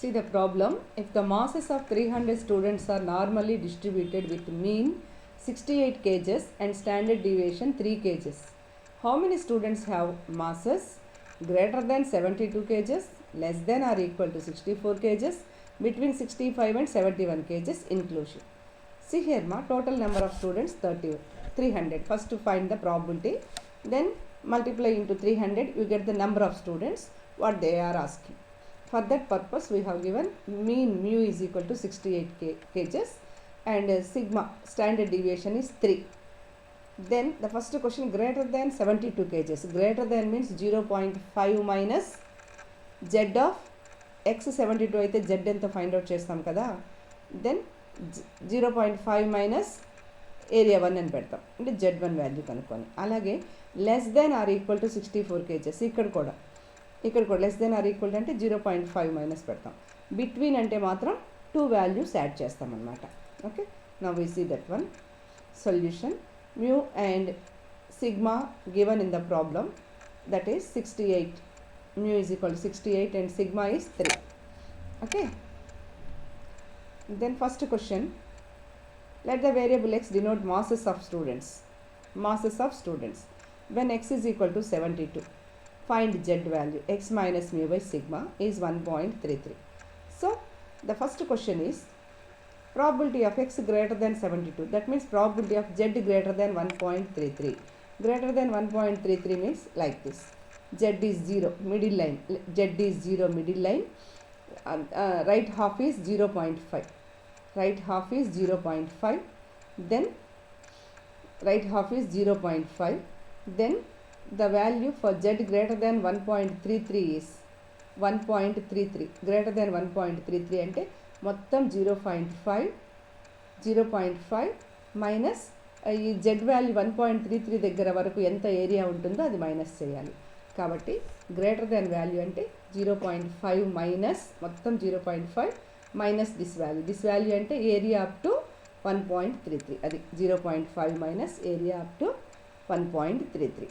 See the problem. If the masses of 300 students are normally distributed with mean 68 kgs and standard deviation 3 kgs, how many students have masses greater than 72 kgs, less than or equal to 64 kgs, between 65 and 71 kgs inclusive? See here ma, total number of students 300. First to find the probability, then multiply into 300, you get the number of students what they are asking. For that purpose we have given mean mu is equal to 68 kgs and sigma standard deviation is 3. Then the first question, greater than 72 kgs. Greater than means 0.5 minus z of x 72 అయితే z ఎంత find out చేస్తాం కదా, then 0.5 minus area 1 అని పెడతాం, అంటే z1 value కనుక్కొని. అలాగే less than or equal to 64 KGs, ఇక్కడ కూడా లెస్ దెన్ ఆర్ ఈక్వల్ అంటే 0.5 మైనస్ పెడతాం. బిట్వీన్ అంటే మాత్రం 2 వాల్యూస్ యాడ్ చేస్తాం అన్నమాట. Okay, now we see that one solution. mu and sigma given in the problem, that is 68. Mu is equal to 68 and sigma is 3. Okay, then first question, let the variable x denote masses of students. Masses of students when x is equal to 72, find z value. X minus mu by sigma is 1.33. So the first question is probability of x greater than 72, that means probability of z greater than 1.33. Greater than 1.33 means like this, z is 0 middle line, z is 0 middle line, right half is 0.5, right half is 0.5, then right half is 0.5, then the value for z greater than 1.33 is 1.33. greater than 1.33 అంటే మొత్తం 0.5 minus ఈ z value 1.33 దగ్గర వరకు ఎంత area ఉంటుందో అది minus చేయాలి. కాబట్టి గ్రేటర్ దాన్ వాల్యూ అంటే 0.5 మైనస్ మొత్తం 0.5 మైనస్ దిస్ వాల్యూ అంటే ఏరియా అప్ టు 1.33, అది 0.5 మైనస్ ఏరియా అప్ టు 1.33.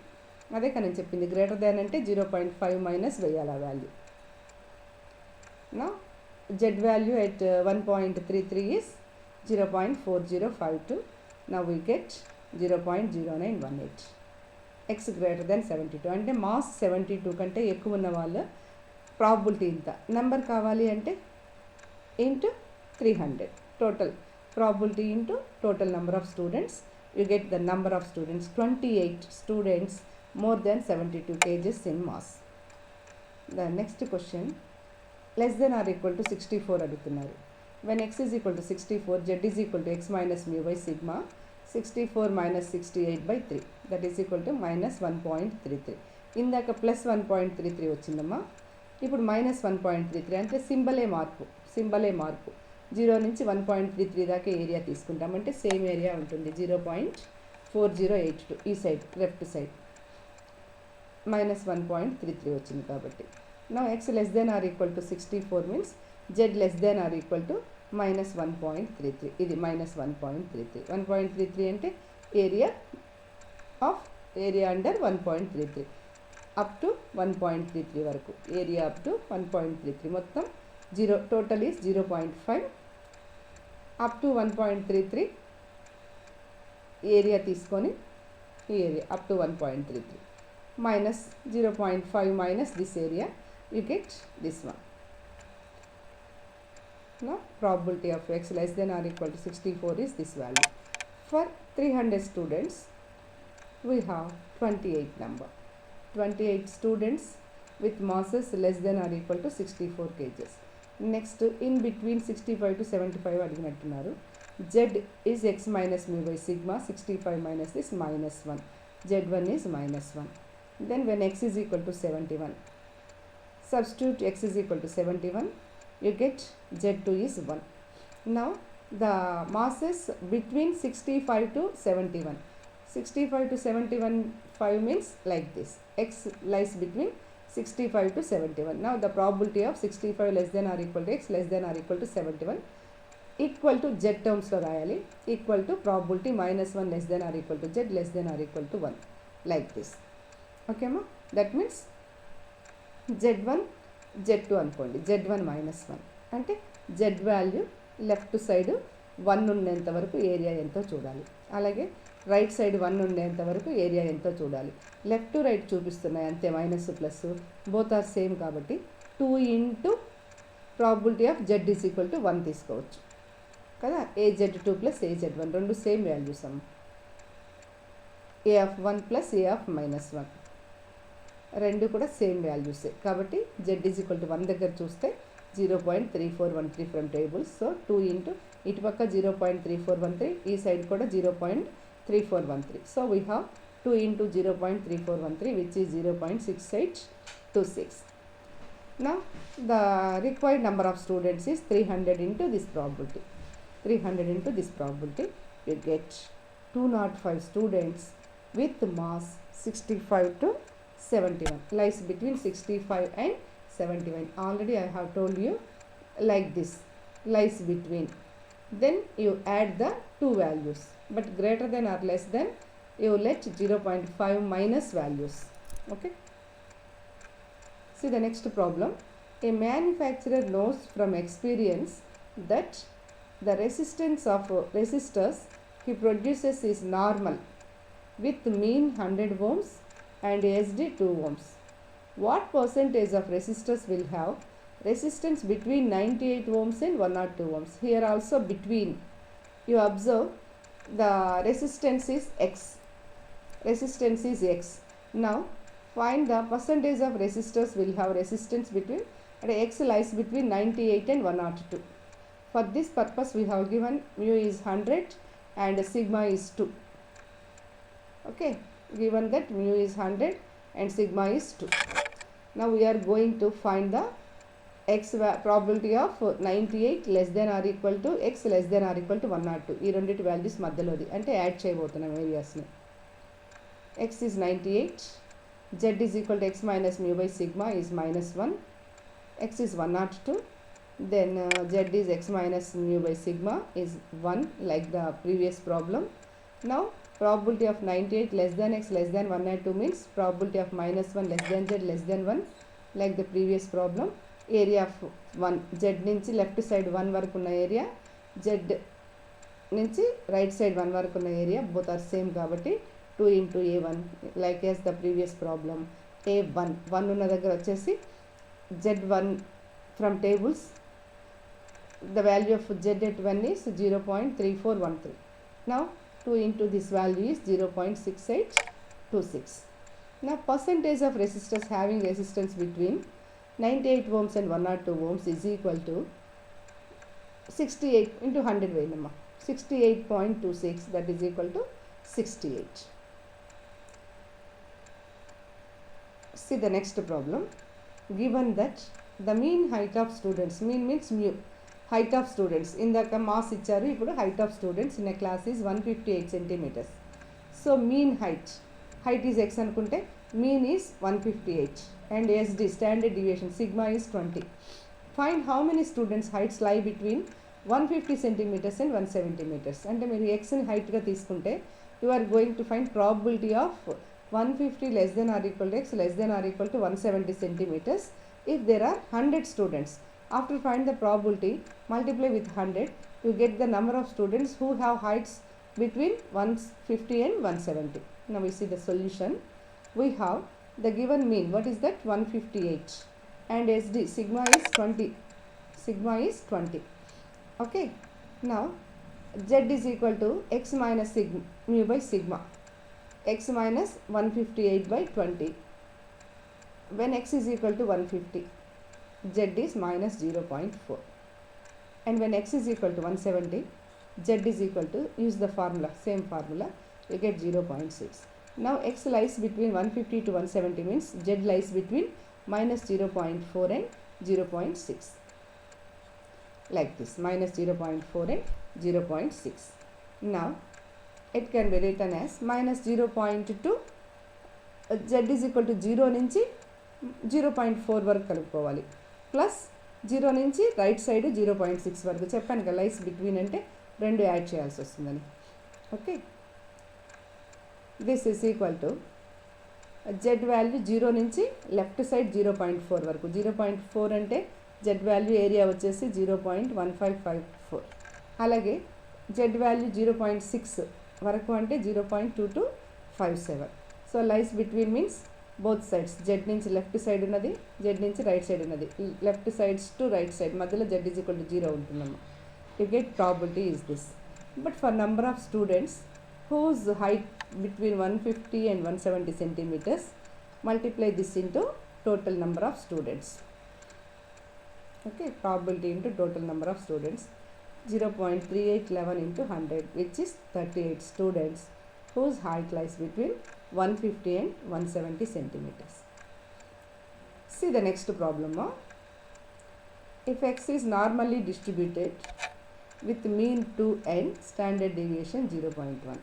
అదే కానీ నేను చెప్పింది, గ్రేటర్ దాన్ అంటే 0.5 మైనస్ వేయాలి ఆ వాల్యూ. నా z value at 1.33 is 0.4052. now we get 0.0918. x greater than 72 అంటే మాస్ 72 కంటే ఎక్కువ ఉన్న వాళ్ళ ప్రాబబిలిటీ ఇంత. నెంబర్ కావాలి అంటే into 300, total probability into total number of students, you get the number of students, 28 students more than 72 kgs in mass. The next question, less than or equal to 64 అడుగుతున్నారు. when x is equal to 64, z is equal to x minus mu by sigma 64 minus 68 by 3, that is equal to minus 1.33. ఇందాక plus 1.33 వచ్చిందమ్మా, ఇప్పుడు minus 1.33 అంటే సింబలే మార్పు 0 నుంచి 1.33 దాకా area తీసుకుంటామంటే same area ఉంటుంది, 0.4082 ఈ సైడ్ లెఫ్ట్ సైడ్ మైనస్ 1.33 వచ్చింది. కాబట్టి now x less than or equal to 64 means z less than or equal to minus 1.33. ఇది minus 1.33. 1.33 అంటే ఏరియా అండర్ 1.33 అప్ టు 1.33 వరకు, ఏరియా అప్ టు 1.33 మొత్తం 0, total is 0.5 up to 1.33 area తీసుకొని ఈ area up to 1.33 minus 0.5 minus this area, you get this one. Now probability of x less than or equal to 64 is this value. For 300 students we have 28 students with masses less than or equal to 64 kgs. Next, in between 65 to 75 అడిగినట్టున్నారు. z is x minus mu by sigma 65 minus this minus 1, z1 is minus 1. Then when x is equal to 71, substitute x is equal to 71, you get z2 is 1. now the masses between 65 to 71, 65 to 71 5 means like this, x lies between 65 to 71. now the probability of 65 less than or equal to x less than or equal to 71 equal to z terms లో రాయాలి, equal to probability minus 1 less than or equal to z less than or equal to 1, like this. Okay అమ్మా, that means z1 z2 అనుకోండి, z1 minus 1 అంటే Z value left side 1 ఉండేంత వరకు area ఎంతో చూడాలి. అలాగే right side 1 ఉండేంత వరకు area ఎంతో చూడాలి. లెఫ్ట్ టు రైట్ చూపిస్తున్నాయి అంతే, minus plus both are same కాబట్టి 2 into probability of Z is equal to 1 తీసుకోవచ్చు కదా. AZ2 ప్లస్ AZ1 రెండు సేమ్ వాల్యూస్ అమ్మ. A of 1 plus A of -1 రెండు కూడా సేమ్ వాల్యూసే కాబట్టి జెడ్ ఈజ్ ఈక్వల్ టు 1 దగ్గర చూస్తే 0.3413 ఫ్రమ్ టేబుల్స్. సో 2 ఇంటూ ఇటు పక్క 0.3413, ఈ సైడ్ కూడా 0.3413. So we have 2 into 0.3413 which is 0.6826. Now the required number of students is 300 into this probability. 300 into this probability, you get 205 students with mass 65 to 71, lies between 65 and 71. Already I have told you like this, lies between. Then you add the two values, but greater than or less than you let 0.5 minus values. Okay. See the next problem. A manufacturer knows from experience that the resistance of resistors he produces is normal with mean 100 ohms and SD 2 ohms. What percentage of resistors will have resistance between 98 ohms and 102 ohms? Here also between. You observe the resistance is X. Resistance is X. Now find the percentage of resistors will have resistance between, and X lies between 98 and 102. For this purpose we have given mu is 100 and sigma is 2. Okay, given that mu is 100 and sigma is 2. Now we are going to find the X probability of 98 less than or equal to X less than or equal to 102. ఈ రెండిటి values మధ్యలోది అంటే add చేయబోతున్నాం ఏరియాస్ని. X is 98, Z is equal to X minus mu by sigma is -1, X is 102, then Z is X minus mu by sigma is 1 like the previous problem. Now probability of 98 less than X less than 102 means probability of -1 less than Z less than 1 like the previous problem. Area of 1, Z నుంచి left side 1 వరకు ఉన్న area, Z నుంచి right side 1 వరకు ఉన్న area both are same కాబట్టి 2 into A1 like as the previous problem. A1 1 ఉన్న దగ్గర వచ్చేసి Z1 from tables the value of Z at 1 is 0.3413. Now 2 into this value is 0.6826. Now percentage of resistors having resistance between 98 ohms and 102 ohms is equal to 68 into 100 వేయనమ్మా 68.26, that is equal to 68. See the next problem. Given that the mean height of students, mean means mu, height of students, ఇందాక mass ఇచ్చారు, ఇప్పుడు height of students in a class is 158 centimeters. So mean height is x అనుకుంటే mean is 158 and SD standard deviation sigma is 20. Find how many students heights lie between 150 centimeters and 170 meters. అంటే మీరు x ని హైట్గా తీసుకుంటే you are going to find probability of 150 less than or equal to x less than or equal to 170 centimeters if there are 100 students. After find the probability, multiply with 100, you get the number of students who have heights between 150 and 170. Now we see the solution. We have the given mean, what is that? 158 and SD sigma is 20. Sigma is 20. Okay. Now Z is equal to x minus sigma mu by sigma. X minus 158 by 20. When x is equal to 150, Z is minus 0.4. And when x is equal to 170, Z is equal to, use the formula, same formula, you get 0.6. Now x lies between 150 to 170 means Z lies between minus 0.4 and 0.6. Like this, minus 0.4 and 0.6. Now it can be written as minus 0.2, Z is equal to 0 నుంచి 0.4 వరకు కలుపుకోవాలి, plus 0 నుంచి right side 0.6 వరకు. చెప్పాను కదా lies between అంటే రెండు add చేయాల్సి వస్తుందని. Okay, this is equal to Z value 0 నుంచి లెఫ్ట్ సైడ్ 0.4 వరకు. 0.4 అంటే జెడ్ వాల్యూ ఏరియా వచ్చేసి 0.1554. అలాగే జెడ్ వాల్యూ 0.6 వరకు అంటే 0.2257. So lies between means both sides. Z నుంచి లెఫ్ట్ సైడ్ ఉన్నది, జెడ్ నుంచి రైట్ సైడ్ ఉన్నది. Left sides to right side మధ్యలో జెడ్ ఈజ్ ఈక్వల్ టు 0 ఉంటుందమ్మా. You get probability is this. But for number of students whose height between 150 and 170 centimeters, multiply this into total number of students. Okay, probability into total number of students. 0.3811 into 100, which is 38 students whose height lies between 150 and 170 centimeters. See the next problem. If x is normally distributed with mean 2 and standard deviation 0.1,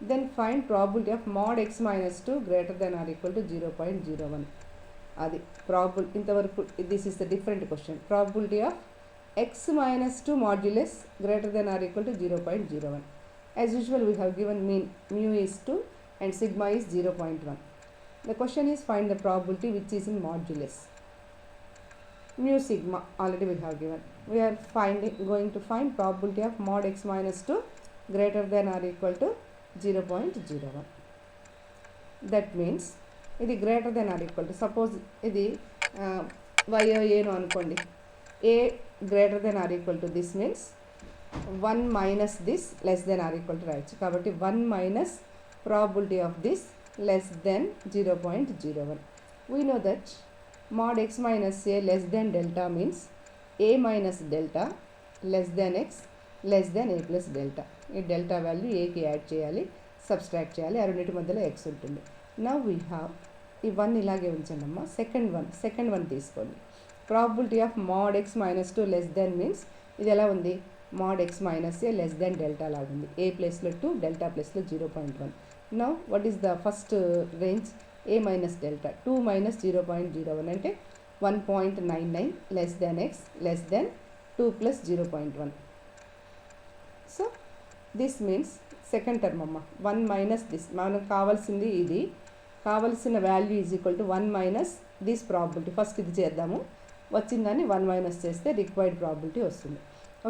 then find probability of mod x minus 2 greater than or equal to 0.01. అది problem ఇంతవరకు. This is the different question. Probability of X minus 2 modulus greater than or equal to 0.01. As usual we have given mean mu is 2 and sigma is 0.1. The question is find the probability which is in modulus. Mu sigma already we have given. We are going to find probability of mod x minus 2 greater than or equal to 0.01. That means ఇది greater than or equal to, suppose ఇది వైఓ ఏను అనుకోండి, A greater than or equal to this means 1 minus this less than or equal to రాయొచ్చు. కాబట్టి 1 minus probability of this less than 0.01. We know that mod x minus a less than delta means a minus delta less than x less than a plus delta. ఈ delta value ఏకి add చేయాలి, subtract చేయాలి, ఆ రెండింటి మధ్యలో X ఉంటుంది. Now we have ఈ 1 ఇలాగే ఉంచండి అమ్మా. సెకండ్ వన్ తీసుకోండి. Probability of mod x minus 2 less than means ఇది ఎలా ఉంది, mod x minus a less than delta లాగుంది. a ప్లేస్లో 2, డెల్టా ప్లేస్లో 0.1. Now what is the first range, a minus delta. 2 minus 0.01 అంటే 1.99 less than X less than 2 plus 0.1. So this means second term అమ్మ. 1 minus this, మనకు కావాల్సింది ఇది, కావాల్సిన value is equal to 1 minus this probability. First ఇది చేద్దాము, వచ్చిందని 1 minus చేస్తే రిక్వైర్డ్ ప్రాబిలిటీ వస్తుంది.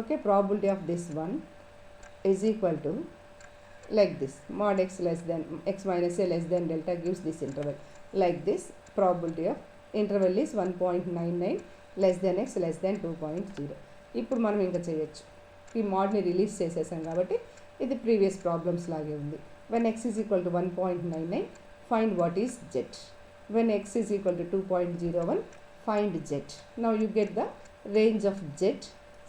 Okay, probability of this 1 is equal to like this, mod x less than x minus a less than delta gives this interval. Like this, probability of interval is 1.99 less than x less than 2.0. ఇప్పుడు మనం ఇంకా చేయొచ్చు. ఈ మోడ్ని release చేసేసాం కాబట్టి ఇది previous problems లాగే ఉంది. when x is equal to 1.99 find what is z. when x is equal to 2.01 find z. now you get the range of z.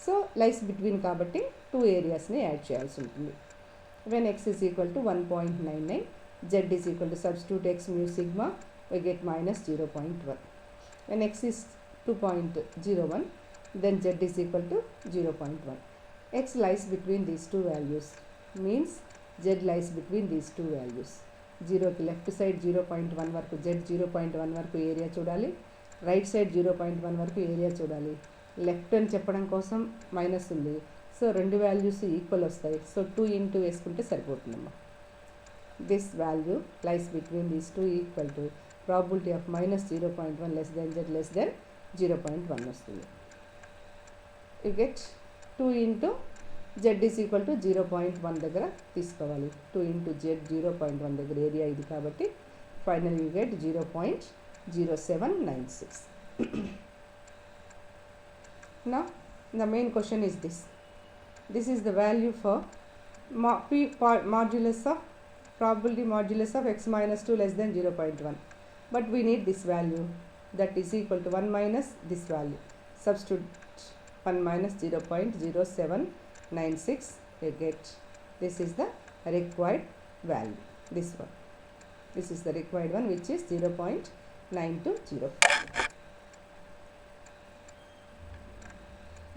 so lies between కాబట్టి 2 areasని యాడ్ చేయాల్సి ఉంటుంది. when x is equal to 1.99, z is equal to substitute x mu sigma, we get minus 0.1. when x is 2.01, then z is equal to 0.1. x lies between these two values, means z lies between these two values. 0 కి left side 0.1 వరకు z 0.1 వరకు area చూడాలి, right side 0.1 వరకు area చూడాలి. Left అని చెప్పడం కోసం minus ఉంది, సో రెండు వాల్యూస్ ఈక్వల్ వస్తాయి. సో 2 ఇంటూ వేసుకుంటే సరిపోతుందమ్మా. This value lies between these 2 equal to probability of minus 0.1 less than Z less than 0.1 వస్తుంది. You get 2 into Z is equal to 0.1 దగ్గర తీసుకోవాలి. 2 ఇంటూ జెడ్ 0.1 దగ్గర ఏరియా ఇది కాబట్టి final you get 0.0796. Now the main question is this. This is the value for modulus of probability modulus of x minus 2 less than 0.1. But we need this value, that is equal to 1 minus this value. Substitute 1 minus 0.0796. You get this is the required value. This one. This is the required one, which is 0.9205.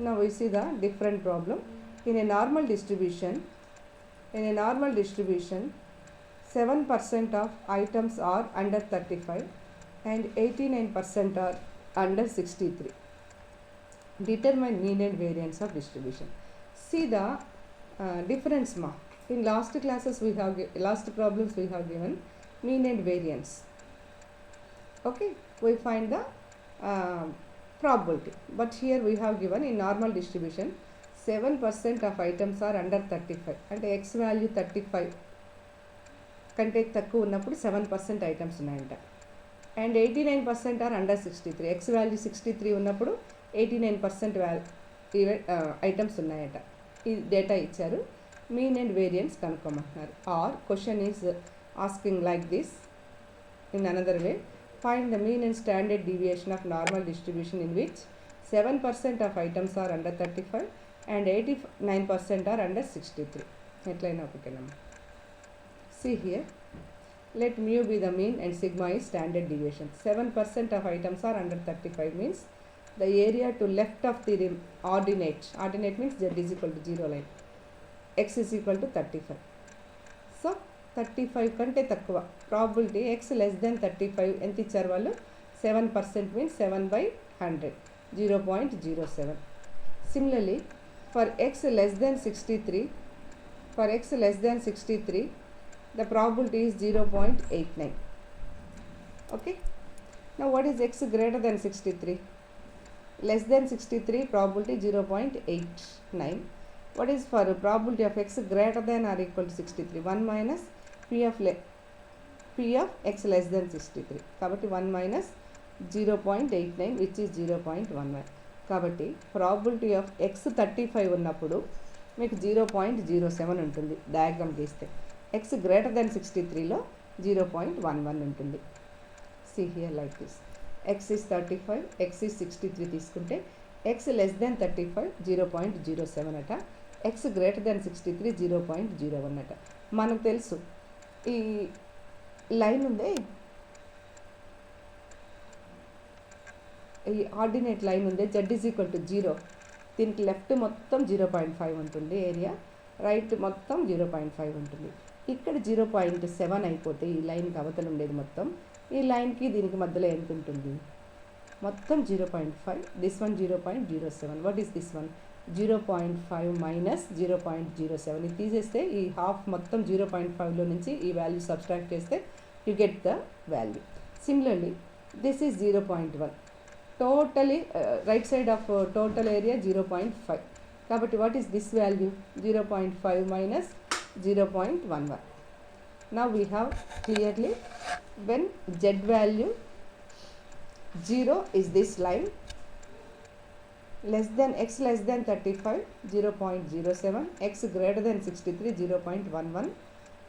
Now we see the different problem. In a normal distribution, 7% of items are under 35 and 89% are under 63. Determine mean and variance of distribution. See the difference ma. In last classes we have last problems we have given mean and variance. Okay, we find the probability. But here we have given in normal distribution 7% of items are under 35 అంటే x value 35 కంటే తక్కువ ఉన్నప్పుడు 7% items ఉన్నాయంట. And 89% are under 63, x value 63 ఉన్నప్పుడు 89% items ఉన్నాయట. ఈ data ఇచ్చారు, mean and variance కనుక్కోమంటున్నారు. Our question is asking like this in another way, find the mean and standard deviation of normal distribution in which 7% of items are under 35 and 89% are under 63. ఎట్లయినా ఒకటేనమ్మా. See here, let mu be the mean and sigma is standard deviation. 7% of items are under 35 means the area to left of the ordinate means z is equal to 0 line, x is equal to 35. So 35 కంటే తక్కువ probability x less than 35 ఎంత ఇచ్చారు వాళ్ళు, 7% means 7/100, 0.07. Similarly for x less then 63, the probability is 0.89. okay, now what is x greater than 63? Less than 63 probability 0.89. what is for probability of x greater than or equal to 63? 1 minus p of x less than 63. కాబట్టి 1 minus 0.89 which is 0.11. కాబట్టి probability of x 35 ఉన్నప్పుడు మీకు 0.07 ఉంటుంది diagram గీస్తే. x greater than 63లో 0.11 ఉంటుంది. see here like this, x is 35, x is 63 తీసుకుంటే x less than 35 0.07 అట, x greater than 63 0.01 అట. మనకు తెలుసు ఈ లైన్ ఉంది, ఈ ఆర్డినేట్ లైన్ ఉంది, z is equal to 0, దీనికి లెఫ్ట్ మొత్తం 0.5 ఉంటుంది ఏరియా, రైట్ మొత్తం 0.5 ఉంటుంది. ఇక్కడ 0.7 అయిపోతే ఈ లైన్కి అవతల ఉండేది మొత్తం, ఈ లైన్కి దీనికి మధ్యలో ఎంత ఉంటుంది, మొత్తం 0.5, this one 0.07. What is this one, 0.5 minus 0.07. ఇది తీసేస్తే ఈ హాఫ్ మొత్తం 0.5లో నుంచి ఈ వాల్యూ సబ్స్ట్రాక్ట్ చేస్తే you get the value. Similarly this is 0.1, totally right side of total area 0.5. కాబట్టి what is this value, 0.5 minus 0.11. Now we have clearly when z value 0 is this line, less than x less than 35 0.07, x greater than 63 0.11.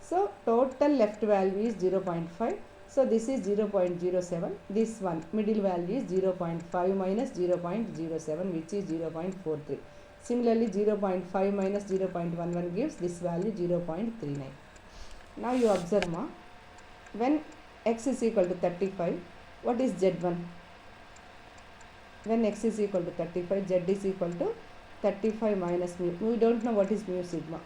so total left value is 0.5, so this is 0.07. this one middle value is 0.5 minus 0.07 which is 0.43. similarly 0.5 minus 0.11 gives this value 0.39. now you observe when x is equal to 35, what is z1? when x is equal to 35, z is equal to 35 minus mu. We don't know what is mu sigma.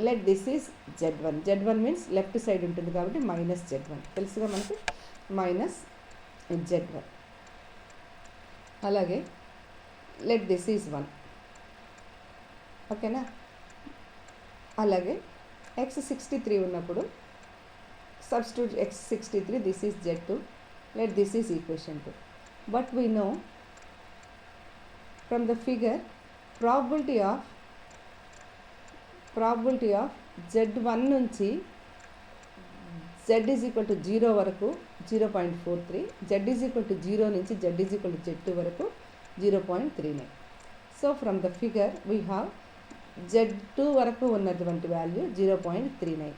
let this is z1. z1 means left side ఉంటుంది కాబట్టి minus z1 తెలుసుగా మనకి, minus z1. అలాగే let this is 1, ఓకేనా. అలాగే x 63 ఉన్నప్పుడు substitute x 63, this is z2, let this is equation 2. but we know from the figure probability of z1 నుంచి z is equal to 0 వరకు 0.43, z is equal to 0 నుంచి z is equal to z2 వరకు 0.39. so from the figure we have z2 వరకు ఉన్నటువంటి value 0.39.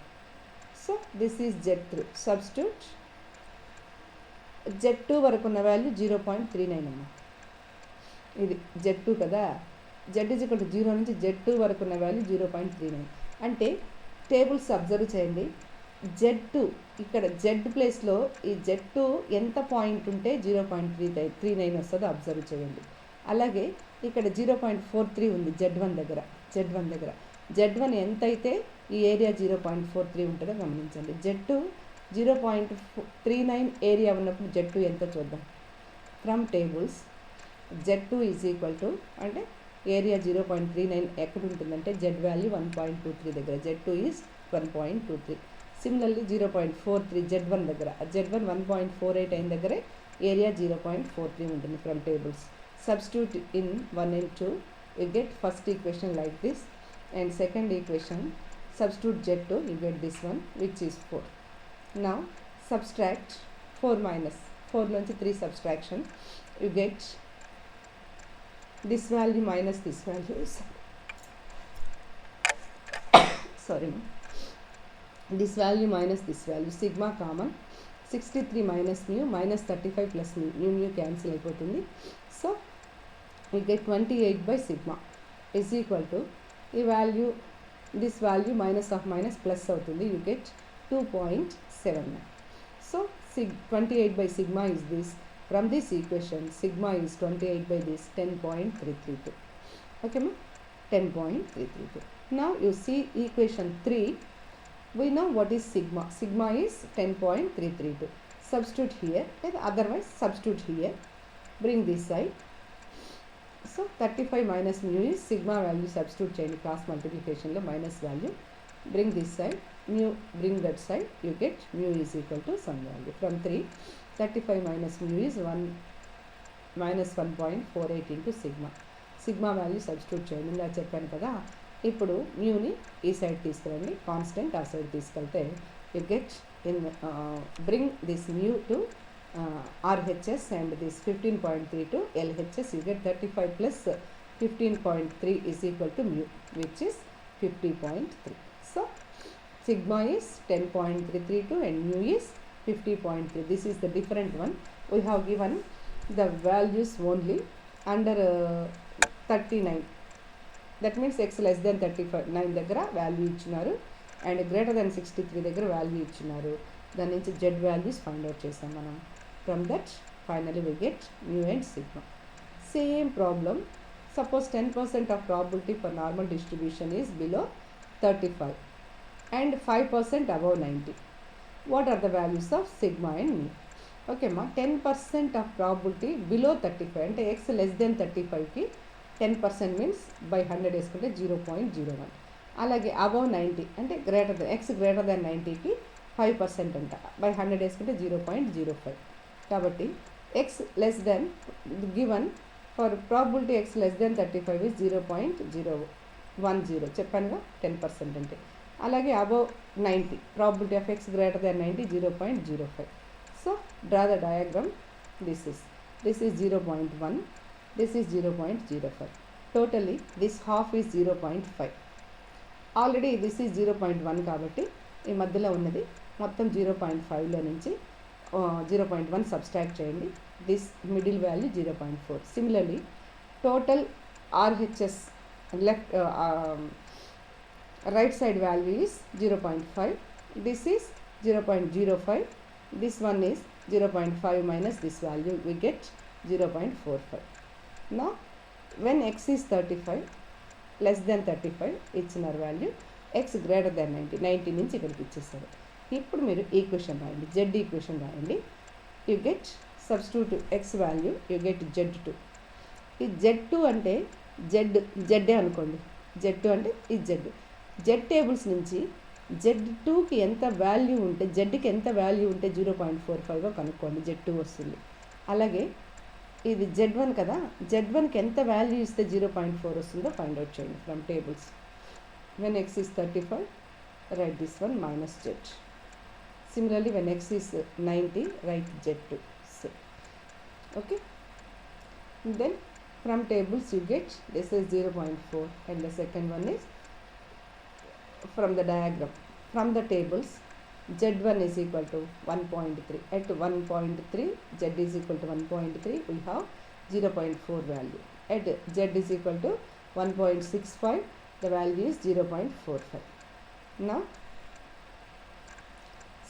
so this is z3, substitute z2 వరకు ఉన్న value 0.39 అమ్మా, ఇది z2 కదా, z is equal to 0 నుంచి z2 వరకు ఉన్న వాల్యూ 0.39. అంటే టేబుల్స్ అబ్జర్వ్ చేయండి, z2 ఇక్కడ z ప్లేస్లో ఈ z2 ఎంత పాయింట్ ఉంటే 0.39 వస్తుందో అబ్జర్వ్ చేయండి. అలాగే ఇక్కడ 0.43 ఉంది z1 దగ్గర, z1 ఎంత అయితే ఈ ఏరియా 0.43 ఉంటుందో గమనించండి. z2 0.39 ఏరియా ఉన్నప్పుడు z2 ఎంత చూద్దాం. From tables z2 is equal to అంటే ఏరియా 0.39 ఎక్కడ ఉంటుందంటే z వాల్యూ 1.23 దగ్గర, z2 ఈజ్ 1.23. సిమిలర్లీ 0.43 z1 దగ్గర, z1 1.48 అయిన దగ్గరే area 0.43 ఉంటుంది from tables. Substitute in 1 and 2, you get first equation like this, and second equation substitute Z2, you get this one which is 4. Now subtract 4 minus 4 నుంచి 3 subtraction, you get this value minus this value, sorry, this value minus this value, sigma common, 63 minus mu minus 35 plus mu cancel అయిపోతుంది. So we get 28 by sigma is equal to ఈ value, this value minus of minus plus అవుతుంది, you get 2.79. So 28 by sigma is this. From this equation sigma is 28 by this 10.332. Okay ma, 10.332. Now you see equation 3, we know what is sigma. Sigma is 10.332. Substitute here, and otherwise substitute here, bring this side. So 35 minus mu is sigma value, substitute cheyandi cross multiplication lo minus value, bring this side, mu bring that side, you get mu is equal to some value. From 3, 35 minus mu is 1 minus 1.48 into sigma. Sigma value substitute చేయండి, ఇలా చెప్పాను కదా. ఇప్పుడు మ్యూని ఈ side తీసుకురండి, constant ఆ side తీసుకెళ్తే you get in bring this mu to RHS and this 15.3 to LHS, you get 35 plus 15.3 is equal to mu, which is 50.3. So sigma is 10.332 and mu is 50.3. This is the different one. We have given the values only under 39. That means x less than 39 దగ్గర value ఇచ్చినారు, and greater than 63 దగ్గర value ఇచ్చినారు. దాని నుంచి z values find out చేసాం మనం. From that finally we get mu and sigma. Same problem. Suppose 10% of probability for normal distribution is below 35 and 5% above 90. What are the values of sigma and mu? Okay ma, 10% of probability below 35 అంటే x less than 35కి 10% means by 100 వేసుకుంటే 0.01. అలాగే above 90 అంటే greater than x greater than 90కి 5% అంట, by 100 వేసుకుంటే 0.05. కాబట్టి x less than given for probability x less than 35 is 0.010 చెప్పానుగా 10% అంటే. అలాగే above 90 probability of x greater than 90 0.05. So draw the diagram. This is 0.1, this is 0.05. Totally this half is 0.5. Already this is 0.1 కాబట్టి ఈ మధ్యలో ఉన్నది మొత్తం 0.5లో నుంచి 0.1 subtract చేయండి. This middle value 0.4. Similarly total RHS left right side value is 0.5. This is 0.05. This one is 0.5 minus this value, we get 0.45. Now when x is 35 less than 35 ఇచ్చిన value, x greater than 90 నుంచి ఇక్కడికి ఇచ్చేస్తారు. ఇప్పుడు మీరు equation రాయండి, z equation రాయండి. You get substitute x value, you get Z2. ఈ Z2 అంటే జెడ్డే అనుకోండి, Z2 అంటే ఈ Z టేబుల్స్ నుంచి Z2కి ఎంత వాల్యూ ఉంటే, జెడ్కి ఎంత వాల్యూ ఉంటే 0.45 కనుక్కోండి, Z2 వస్తుంది. అలాగే ఇది Z1 కదా, Z1కి ఎంత వాల్యూ ఇస్తే 0.4 వస్తుందో ఫైండ్ అవుట్ చేయండి from tables. When x is 35, write this one minus Z. Similarly when x is 90, write Z2. Okay, then from tables you get this is 0.4 and the second one is from the diagram. From the tables Z1 is equal to 1.3. At 1.3 Z is equal to 1.3, we have 0.4 value. At Z is equal to 1.65, the value is 0.45. Now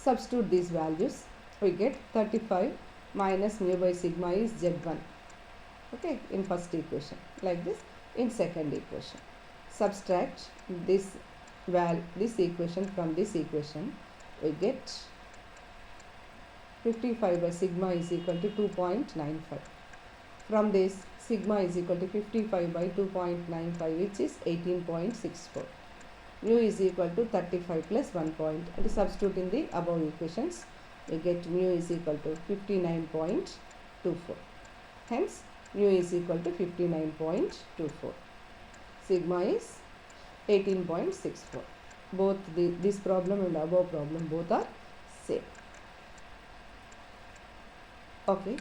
substitute these values, we get 35 minus mu by sigma is Z1. Okay, in first equation like this. In second equation subtract this equation from this equation, we get 55 by sigma is equal to 2.95. From this sigma is equal to 55 by 2.95, which is 18.64. Mu is equal to 35 plus 1 point, and substitute in the above equations, we get mu is equal to 59.8. Hence, mu is equal to 59.24. Sigma is 18.64. Both this problem and above problem both are same. Okay.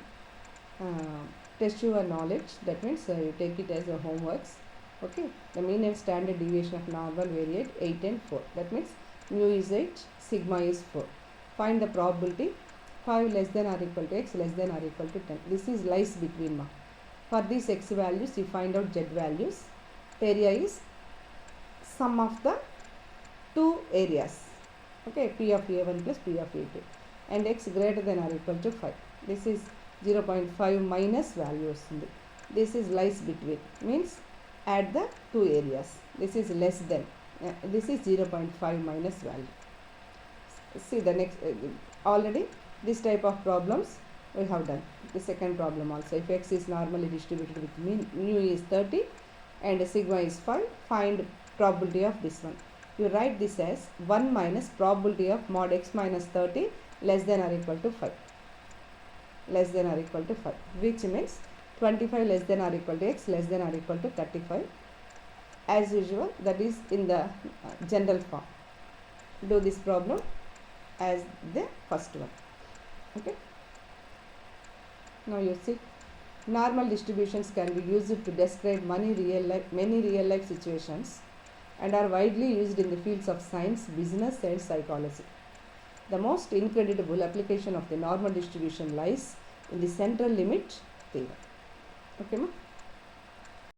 Test your knowledge. That means you take it as a homeworks. Okay. The mean and standard deviation of normal variate 8 and 4. That means mu is 8, sigma is 4. Find the probability 5 less than or equal to x less than or equal to 10. This is lies between ma. For these x values, you find out z values. Area is sum of the two areas. Okay, P of A1 plus P of A2. And x greater than or equal to 5. This is 0.5 minus values. This is lies between. Means add the two areas. This is less than. This is 0.5 minus value. See the next. Already this type of problems we have done. The second problem also. If x is normally distributed with mu is 30 and sigma is 5, find probability of this one. You write this as 1 minus probability of mod x minus 30 less than or equal to 5. Less than or equal to 5, which means 25 less than or equal to x less than or equal to 35. As usual, that is in the general form. Do this problem as the first one. Okay. Now you see, normal distributions can be used to describe many real life situations and are widely used in the fields of science, business and psychology. The most incredible application of the normal distribution lies in the central limit theorem. Okay, ma?